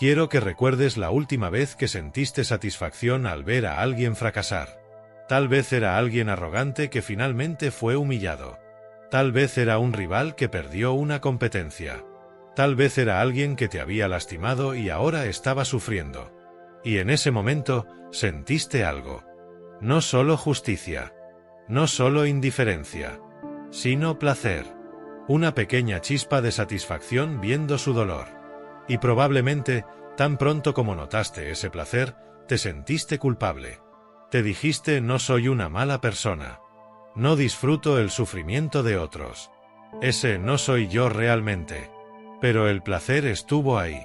Quiero que recuerdes la última vez que sentiste satisfacción al ver a alguien fracasar. Tal vez era alguien arrogante que finalmente fue humillado. Tal vez era un rival que perdió una competencia. Tal vez era alguien que te había lastimado y ahora estaba sufriendo. Y en ese momento, sentiste algo. No solo justicia. No solo indiferencia. Sino placer. Una pequeña chispa de satisfacción viendo su dolor. Y probablemente, tan pronto como notaste ese placer, te sentiste culpable. Te dijiste: no soy una mala persona. No disfruto el sufrimiento de otros. Ese no soy yo realmente. Pero el placer estuvo ahí.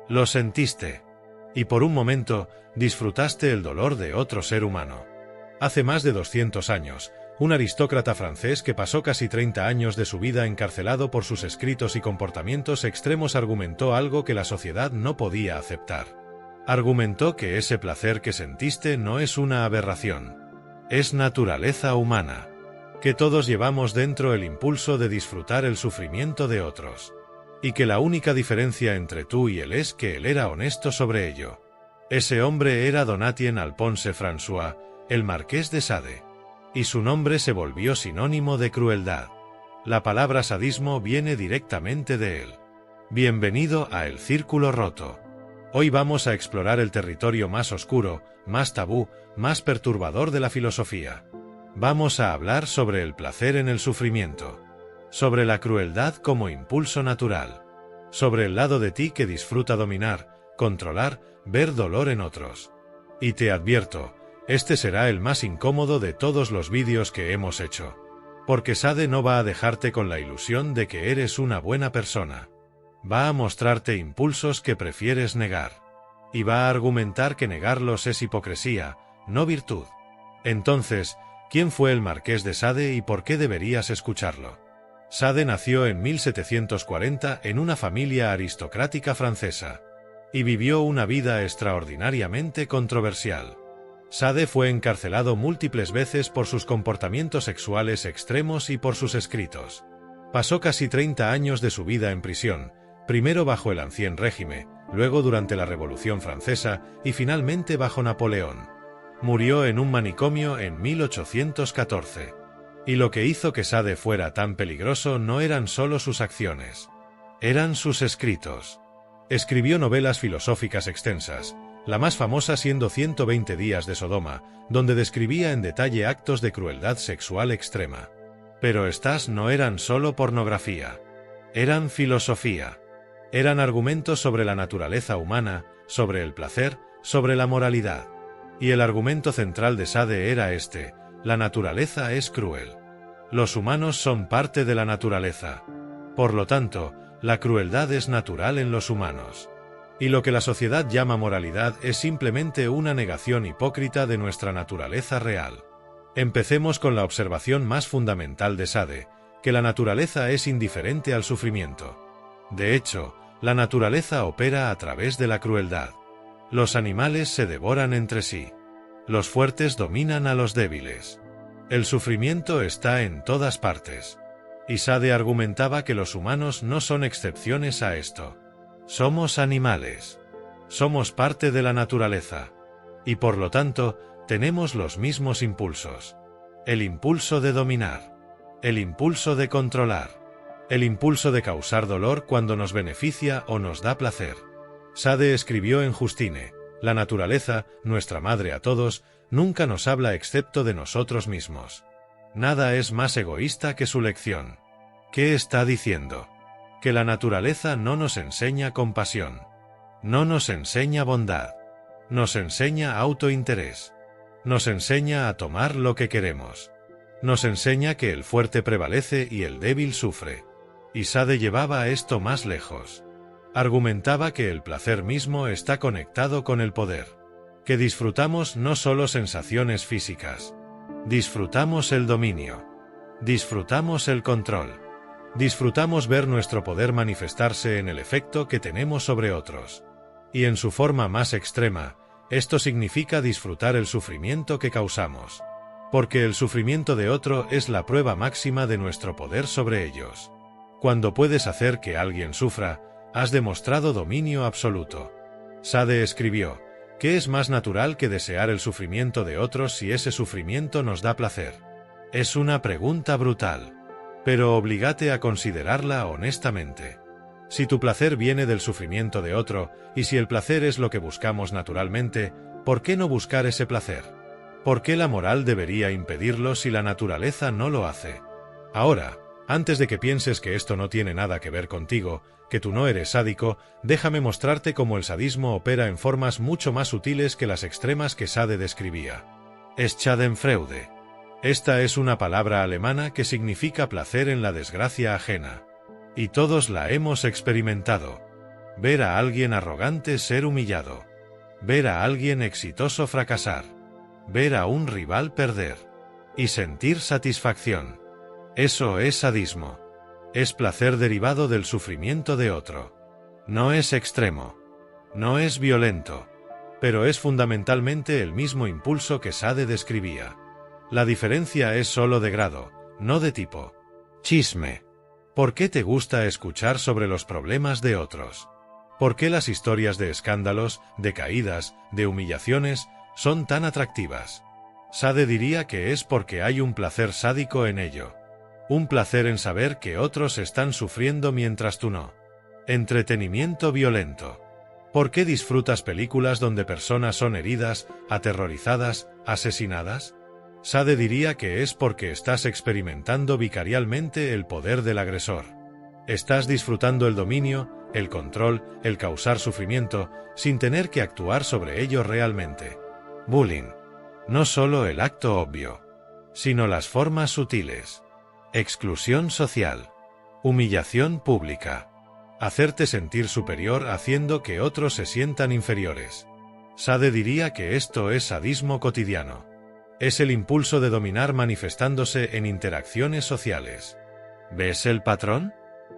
Lo sentiste. Y por un momento, disfrutaste el dolor de otro ser humano. Hace más de 200 años, un aristócrata francés que pasó casi 30 años de su vida encarcelado por sus escritos y comportamientos extremos argumentó algo que la sociedad no podía aceptar. Argumentó que ese placer que sentiste no es una aberración. Es naturaleza humana. Que todos llevamos dentro el impulso de disfrutar el sufrimiento de otros. Y que la única diferencia entre tú y él es que él era honesto sobre ello. Ese hombre era Donatien Alphonse François, el Marqués de Sade. Y su nombre se volvió sinónimo de crueldad. La palabra sadismo viene directamente de él. Bienvenido a El Círculo Roto. Hoy vamos a explorar el territorio más oscuro, más tabú, más perturbador de la filosofía. Vamos a hablar sobre el placer en el sufrimiento. Sobre la crueldad como impulso natural. Sobre el lado de ti que disfruta dominar, controlar, ver dolor en otros. Y te advierto, este será el más incómodo de todos los vídeos que hemos hecho. Porque Sade no va a dejarte con la ilusión de que eres una buena persona. Va a mostrarte impulsos que prefieres negar. Y va a argumentar que negarlos es hipocresía, no virtud. Entonces, ¿quién fue el Marqués de Sade y por qué deberías escucharlo? Sade nació en 1740 en una familia aristocrática francesa. Y vivió una vida extraordinariamente controversial. Sade fue encarcelado múltiples veces por sus comportamientos sexuales extremos y por sus escritos. Pasó casi 30 años de su vida en prisión, primero bajo el Ancien Régimen, luego durante la Revolución Francesa y finalmente bajo Napoleón. Murió en un manicomio en 1814. Y lo que hizo que Sade fuera tan peligroso no eran solo sus acciones. Eran sus escritos. Escribió novelas filosóficas extensas, la más famosa siendo 120 días de Sodoma, donde describía en detalle actos de crueldad sexual extrema. Pero estas no eran solo pornografía. Eran filosofía. Eran argumentos sobre la naturaleza humana, sobre el placer, sobre la moralidad. Y el argumento central de Sade era este: la naturaleza es cruel. Los humanos son parte de la naturaleza. Por lo tanto, la crueldad es natural en los humanos. Y lo que la sociedad llama moralidad es simplemente una negación hipócrita de nuestra naturaleza real. Empecemos con la observación más fundamental de Sade, que la naturaleza es indiferente al sufrimiento. De hecho, la naturaleza opera a través de la crueldad. Los animales se devoran entre sí. Los fuertes dominan a los débiles. El sufrimiento está en todas partes. Y Sade argumentaba que los humanos no son excepciones a esto. Somos animales. Somos parte de la naturaleza. Y por lo tanto, tenemos los mismos impulsos. El impulso de dominar. El impulso de controlar. El impulso de causar dolor cuando nos beneficia o nos da placer. Sade escribió en Justine: la naturaleza, nuestra madre a todos, nunca nos habla excepto de nosotros mismos. Nada es más egoísta que su lección. ¿Qué está diciendo? Que la naturaleza no nos enseña compasión. No nos enseña bondad. Nos enseña autointerés. Nos enseña a tomar lo que queremos. Nos enseña que el fuerte prevalece y el débil sufre. Y Sade llevaba esto más lejos. Argumentaba que el placer mismo está conectado con el poder. Que disfrutamos no solo sensaciones físicas. Disfrutamos el dominio. Disfrutamos el control. Disfrutamos ver nuestro poder manifestarse en el efecto que tenemos sobre otros. Y en su forma más extrema, esto significa disfrutar el sufrimiento que causamos. Porque el sufrimiento de otro es la prueba máxima de nuestro poder sobre ellos. Cuando puedes hacer que alguien sufra, has demostrado dominio absoluto. Sade escribió: ¿qué es más natural que desear el sufrimiento de otros si ese sufrimiento nos da placer? Es una pregunta brutal, pero obligate a considerarla honestamente. Si tu placer viene del sufrimiento de otro, y si el placer es lo que buscamos naturalmente, ¿por qué no buscar ese placer? ¿Por qué la moral debería impedirlo si la naturaleza no lo hace? Ahora, antes de que pienses que esto no tiene nada que ver contigo, que tú no eres sádico, déjame mostrarte cómo el sadismo opera en formas mucho más sutiles que las extremas que Sade describía. Schadenfreude. Esta es una palabra alemana que significa placer en la desgracia ajena. Y todos la hemos experimentado. Ver a alguien arrogante ser humillado. Ver a alguien exitoso fracasar. Ver a un rival perder. Y sentir satisfacción. Eso es sadismo. Es placer derivado del sufrimiento de otro. No es extremo. No es violento. Pero es fundamentalmente el mismo impulso que Sade describía. La diferencia es solo de grado, no de tipo. Chisme. ¿Por qué te gusta escuchar sobre los problemas de otros? ¿Por qué las historias de escándalos, de caídas, de humillaciones, son tan atractivas? Sade diría que es porque hay un placer sádico en ello. Un placer en saber que otros están sufriendo mientras tú no. Entretenimiento violento. ¿Por qué disfrutas películas donde personas son heridas, aterrorizadas, asesinadas? Sade diría que es porque estás experimentando vicarialmente el poder del agresor. Estás disfrutando el dominio, el control, el causar sufrimiento, sin tener que actuar sobre ello realmente. Bullying. No solo el acto obvio, sino las formas sutiles. Exclusión social. Humillación pública. Hacerte sentir superior haciendo que otros se sientan inferiores. Sade diría que esto es sadismo cotidiano. Es el impulso de dominar manifestándose en interacciones sociales. ¿Ves el patrón?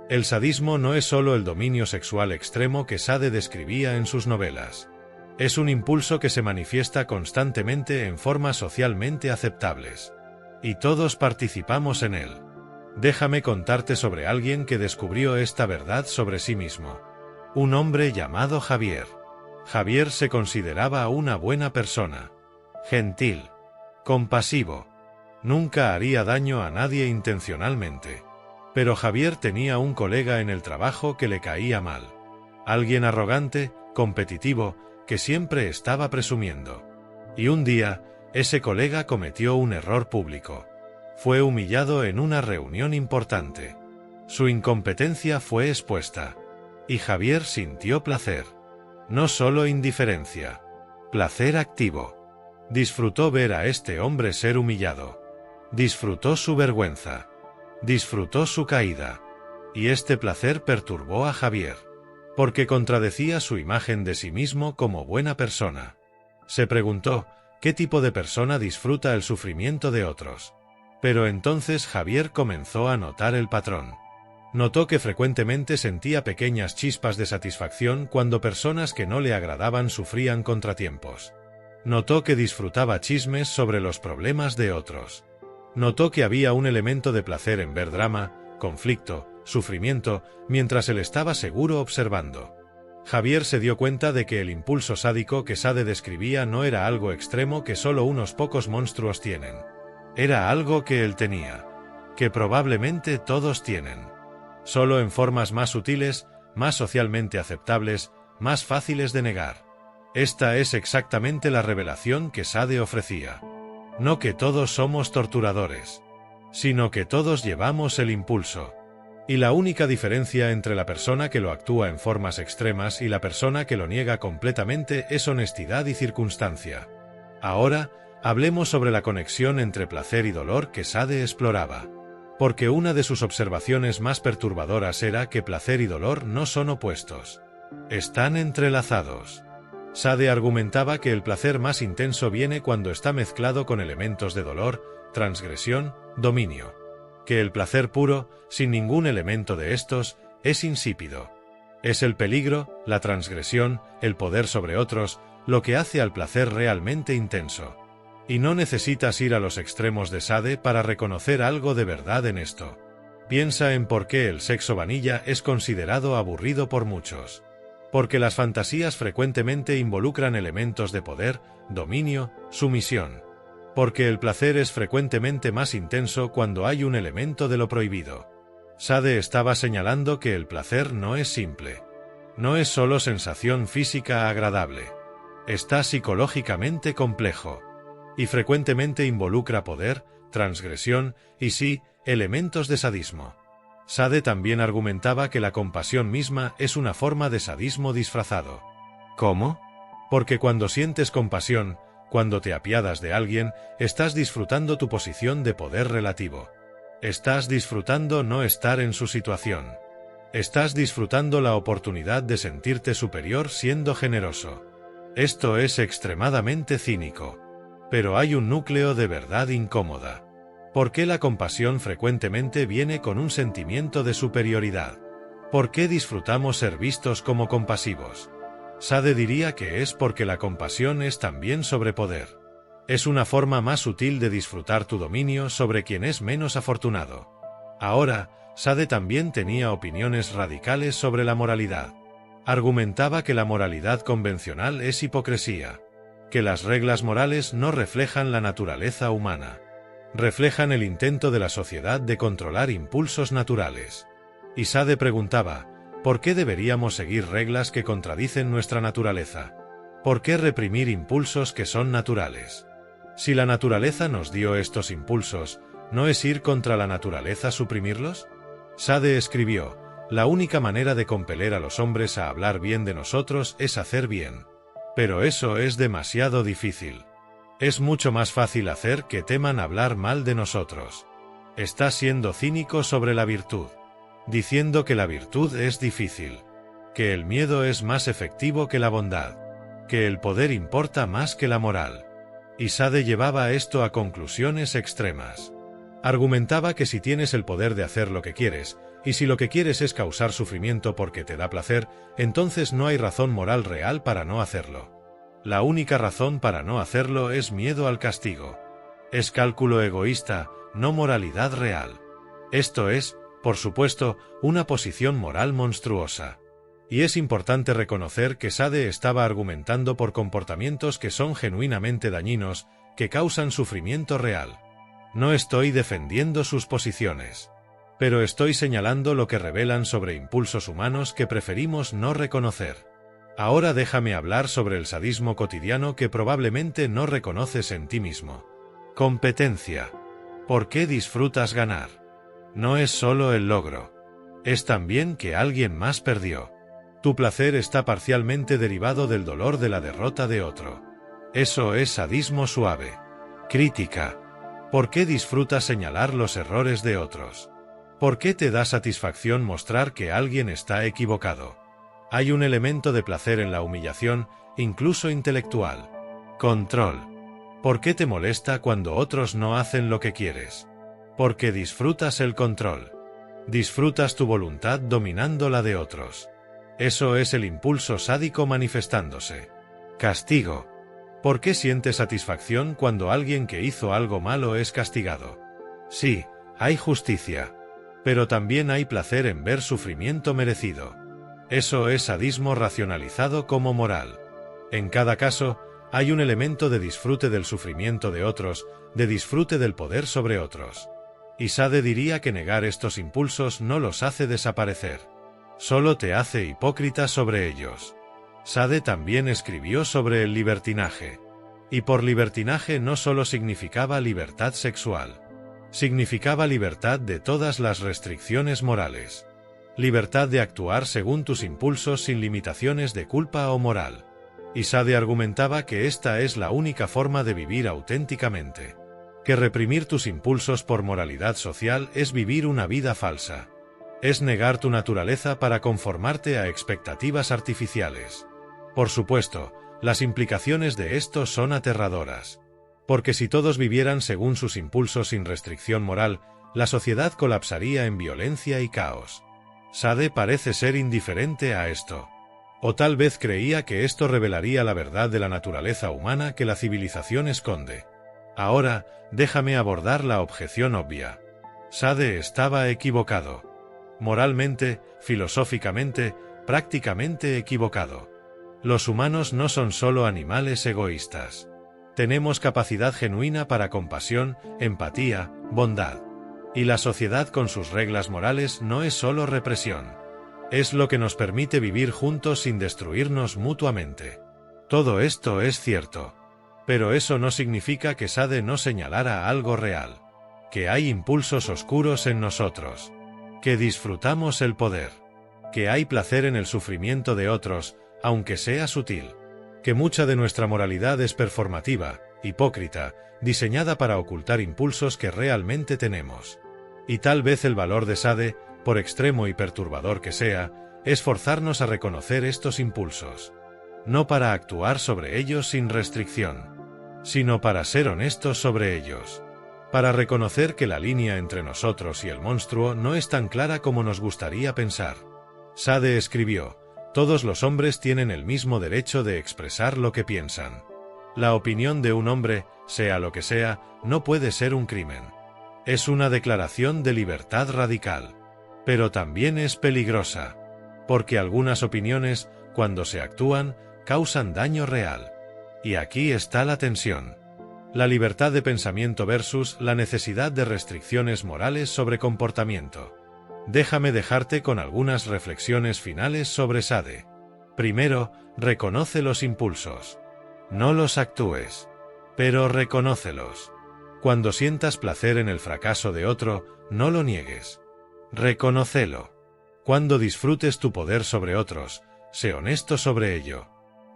El sadismo no es solo el dominio sexual extremo que Sade describía en sus novelas. Es un impulso que se manifiesta constantemente en formas socialmente aceptables. Y todos participamos en él. Déjame contarte sobre alguien que descubrió esta verdad sobre sí mismo. Un hombre llamado Javier. Javier se consideraba una buena persona. Gentil. Compasivo. Nunca haría daño a nadie intencionalmente. Pero Javier tenía un colega en el trabajo que le caía mal. Alguien arrogante, competitivo, que siempre estaba presumiendo. Y un día, ese colega cometió un error público. Fue humillado en una reunión importante. Su incompetencia fue expuesta. Y Javier sintió placer. No solo indiferencia. Placer activo. Disfrutó ver a este hombre ser humillado. Disfrutó su vergüenza. Disfrutó su caída. Y este placer perturbó a Javier. Porque contradecía su imagen de sí mismo como buena persona. Se preguntó, ¿qué tipo de persona disfruta el sufrimiento de otros? Pero entonces Javier comenzó a notar el patrón. Notó que frecuentemente sentía pequeñas chispas de satisfacción cuando personas que no le agradaban sufrían contratiempos. Notó que disfrutaba chismes sobre los problemas de otros. Notó que había un elemento de placer en ver drama, conflicto, sufrimiento, mientras él estaba seguro observando. Javier se dio cuenta de que el impulso sádico que Sade describía no era algo extremo que solo unos pocos monstruos tienen. Era algo que él tenía, que probablemente todos tienen. Solo en formas más sutiles, más socialmente aceptables, más fáciles de negar. Esta es exactamente la revelación que Sade ofrecía. No que todos somos torturadores, sino que todos llevamos el impulso. Y la única diferencia entre la persona que lo actúa en formas extremas y la persona que lo niega completamente es honestidad y circunstancia. Ahora, hablemos sobre la conexión entre placer y dolor que Sade exploraba. Porque una de sus observaciones más perturbadoras era que placer y dolor no son opuestos. Están entrelazados. Sade argumentaba que el placer más intenso viene cuando está mezclado con elementos de dolor, transgresión, dominio. Que el placer puro, sin ningún elemento de estos, es insípido. Es el peligro, la transgresión, el poder sobre otros, lo que hace al placer realmente intenso. Y no necesitas ir a los extremos de Sade para reconocer algo de verdad en esto. Piensa en por qué el sexo vanilla es considerado aburrido por muchos. Porque las fantasías frecuentemente involucran elementos de poder, dominio, sumisión. Porque el placer es frecuentemente más intenso cuando hay un elemento de lo prohibido. Sade estaba señalando que el placer no es simple. No es solo sensación física agradable. Está psicológicamente complejo. Y frecuentemente involucra poder, transgresión y sí, elementos de sadismo. Sade también argumentaba que la compasión misma es una forma de sadismo disfrazado. ¿Cómo? Porque cuando sientes compasión, cuando te apiadas de alguien, estás disfrutando tu posición de poder relativo. Estás disfrutando no estar en su situación. Estás disfrutando la oportunidad de sentirte superior siendo generoso. Esto es extremadamente cínico. Pero hay un núcleo de verdad incómoda. ¿Por qué la compasión frecuentemente viene con un sentimiento de superioridad? ¿Por qué disfrutamos ser vistos como compasivos? Sade diría que es porque la compasión es también sobre poder. Es una forma más sutil de disfrutar tu dominio sobre quien es menos afortunado. Ahora, Sade también tenía opiniones radicales sobre la moralidad. Argumentaba que la moralidad convencional es hipocresía, que las reglas morales no reflejan la naturaleza humana. Reflejan el intento de la sociedad de controlar impulsos naturales. Y Sade preguntaba, ¿por qué deberíamos seguir reglas que contradicen nuestra naturaleza? ¿Por qué reprimir impulsos que son naturales? Si la naturaleza nos dio estos impulsos, ¿no es ir contra la naturaleza suprimirlos? Sade escribió, la única manera de compeler a los hombres a hablar bien de nosotros es hacer bien. Pero eso es demasiado difícil. Es mucho más fácil hacer que teman hablar mal de nosotros. Está siendo cínico sobre la virtud, diciendo que la virtud es difícil, que el miedo es más efectivo que la bondad, que el poder importa más que la moral. Y Sade llevaba esto a conclusiones extremas. Argumentaba que si tienes el poder de hacer lo que quieres, y si lo que quieres es causar sufrimiento porque te da placer, entonces no hay razón moral real para no hacerlo. La única razón para no hacerlo es miedo al castigo. Es cálculo egoísta, no moralidad real. Esto es, por supuesto, una posición moral monstruosa. Y es importante reconocer que Sade estaba argumentando por comportamientos que son genuinamente dañinos, que causan sufrimiento real. No estoy defendiendo sus posiciones. Pero estoy señalando lo que revelan sobre impulsos humanos que preferimos no reconocer. Ahora déjame hablar sobre el sadismo cotidiano que probablemente no reconoces en ti mismo. Competencia. ¿Por qué disfrutas ganar? No es solo el logro. Es también que alguien más perdió. Tu placer está parcialmente derivado del dolor de la derrota de otro. Eso es sadismo suave. Crítica. ¿Por qué disfrutas señalar los errores de otros? ¿Por qué te da satisfacción mostrar que alguien está equivocado? Hay un elemento de placer en la humillación, incluso intelectual. Control. ¿Por qué te molesta cuando otros no hacen lo que quieres? Porque disfrutas el control. Disfrutas tu voluntad dominando la de otros. Eso es el impulso sádico manifestándose. Castigo. ¿Por qué sientes satisfacción cuando alguien que hizo algo malo es castigado? Sí, hay justicia. Pero también hay placer en ver sufrimiento merecido. Eso es sadismo racionalizado como moral. En cada caso, hay un elemento de disfrute del sufrimiento de otros, de disfrute del poder sobre otros. Y Sade diría que negar estos impulsos no los hace desaparecer. Solo te hace hipócrita sobre ellos. Sade también escribió sobre el libertinaje. Y por libertinaje no solo significaba libertad sexual. Significaba libertad de todas las restricciones morales. Libertad de actuar según tus impulsos sin limitaciones de culpa o moral. Y Sade argumentaba que esta es la única forma de vivir auténticamente. Que reprimir tus impulsos por moralidad social es vivir una vida falsa. Es negar tu naturaleza para conformarte a expectativas artificiales. Por supuesto, las implicaciones de esto son aterradoras. Porque si todos vivieran según sus impulsos sin restricción moral, la sociedad colapsaría en violencia y caos. Sade parece ser indiferente a esto. O tal vez creía que esto revelaría la verdad de la naturaleza humana que la civilización esconde. Ahora, déjame abordar la objeción obvia. Sade estaba equivocado. Moralmente, filosóficamente, prácticamente equivocado. Los humanos no son solo animales egoístas. Tenemos capacidad genuina para compasión, empatía, bondad. Y la sociedad con sus reglas morales no es solo represión. Es lo que nos permite vivir juntos sin destruirnos mutuamente. Todo esto es cierto. Pero eso no significa que Sade no señalara algo real. Que hay impulsos oscuros en nosotros. Que disfrutamos el poder. Que hay placer en el sufrimiento de otros, aunque sea sutil. Que mucha de nuestra moralidad es performativa, hipócrita, diseñada para ocultar impulsos que realmente tenemos. Y tal vez el valor de Sade, por extremo y perturbador que sea, es forzarnos a reconocer estos impulsos. No para actuar sobre ellos sin restricción, sino para ser honestos sobre ellos. Para reconocer que la línea entre nosotros y el monstruo no es tan clara como nos gustaría pensar. Sade escribió: todos los hombres tienen el mismo derecho de expresar lo que piensan. La opinión de un hombre, sea lo que sea, no puede ser un crimen. Es una declaración de libertad radical. Pero también es peligrosa. Porque algunas opiniones, cuando se actúan, causan daño real. Y aquí está la tensión. La libertad de pensamiento versus la necesidad de restricciones morales sobre comportamiento. Déjame dejarte con algunas reflexiones finales sobre Sade. Primero, reconoce los impulsos. No los actúes. Pero reconócelos. Cuando sientas placer en el fracaso de otro, no lo niegues. Reconócelo. Cuando disfrutes tu poder sobre otros, sé honesto sobre ello.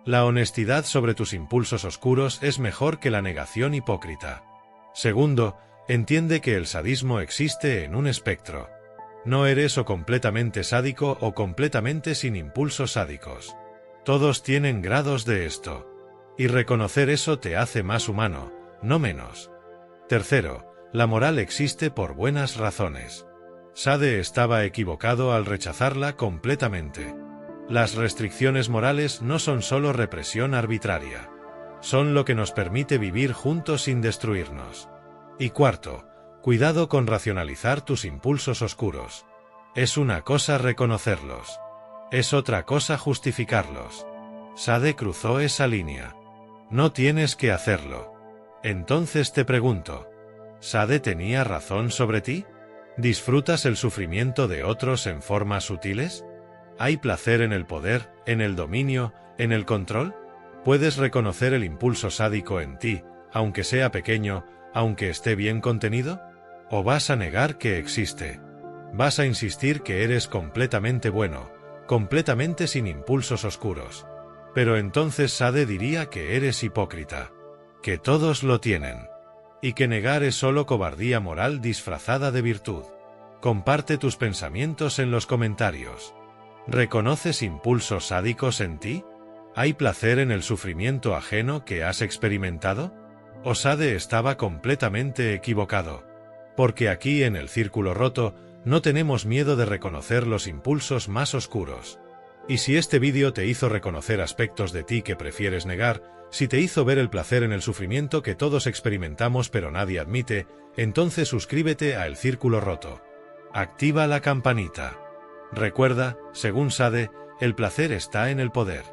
La honestidad sobre tus impulsos oscuros es mejor que la negación hipócrita. Segundo, entiende que el sadismo existe en un espectro. No eres o completamente sádico o completamente sin impulsos sádicos. Todos tienen grados de esto. Y reconocer eso te hace más humano, no menos. Tercero, la moral existe por buenas razones. Sade estaba equivocado al rechazarla completamente. Las restricciones morales no son solo represión arbitraria. Son lo que nos permite vivir juntos sin destruirnos. Y cuarto, cuidado con racionalizar tus impulsos oscuros. Es una cosa reconocerlos. Es otra cosa justificarlos. Sade cruzó esa línea. No tienes que hacerlo. Entonces te pregunto, ¿Sade tenía razón sobre ti? ¿Disfrutas el sufrimiento de otros en formas sutiles? ¿Hay placer en el poder, en el dominio, en el control? ¿Puedes reconocer el impulso sádico en ti, aunque sea pequeño, aunque esté bien contenido? ¿O vas a negar que existe? ¿Vas a insistir que eres completamente bueno, completamente sin impulsos oscuros? Pero entonces Sade diría que eres hipócrita. Que todos lo tienen. Y que negar es solo cobardía moral disfrazada de virtud. Comparte tus pensamientos en los comentarios. ¿Reconoces impulsos sádicos en ti? ¿Hay placer en el sufrimiento ajeno que has experimentado? ¿O Sade estaba completamente equivocado? Porque aquí en el Círculo Roto no tenemos miedo de reconocer los impulsos más oscuros. Y si este vídeo te hizo reconocer aspectos de ti que prefieres negar, si te hizo ver el placer en el sufrimiento que todos experimentamos pero nadie admite, entonces suscríbete a El Círculo Roto. Activa la campanita. Recuerda, según Sade, el placer está en el poder.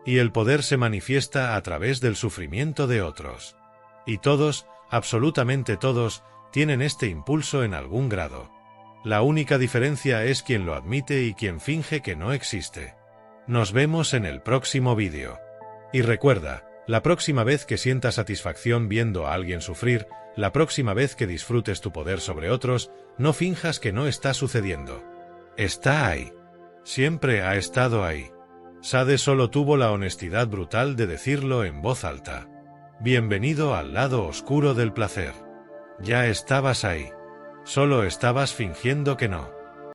Y el poder se manifiesta a través del sufrimiento de otros. Y todos, absolutamente todos, tienen este impulso en algún grado. La única diferencia es quien lo admite y quien finge que no existe. Nos vemos en el próximo vídeo. Y recuerda, la próxima vez que sientas satisfacción viendo a alguien sufrir, la próxima vez que disfrutes tu poder sobre otros, no finjas que no está sucediendo. Está ahí. Siempre ha estado ahí. Sade solo tuvo la honestidad brutal de decirlo en voz alta. Bienvenido al lado oscuro del placer. Ya estabas ahí. Solo estabas fingiendo que no.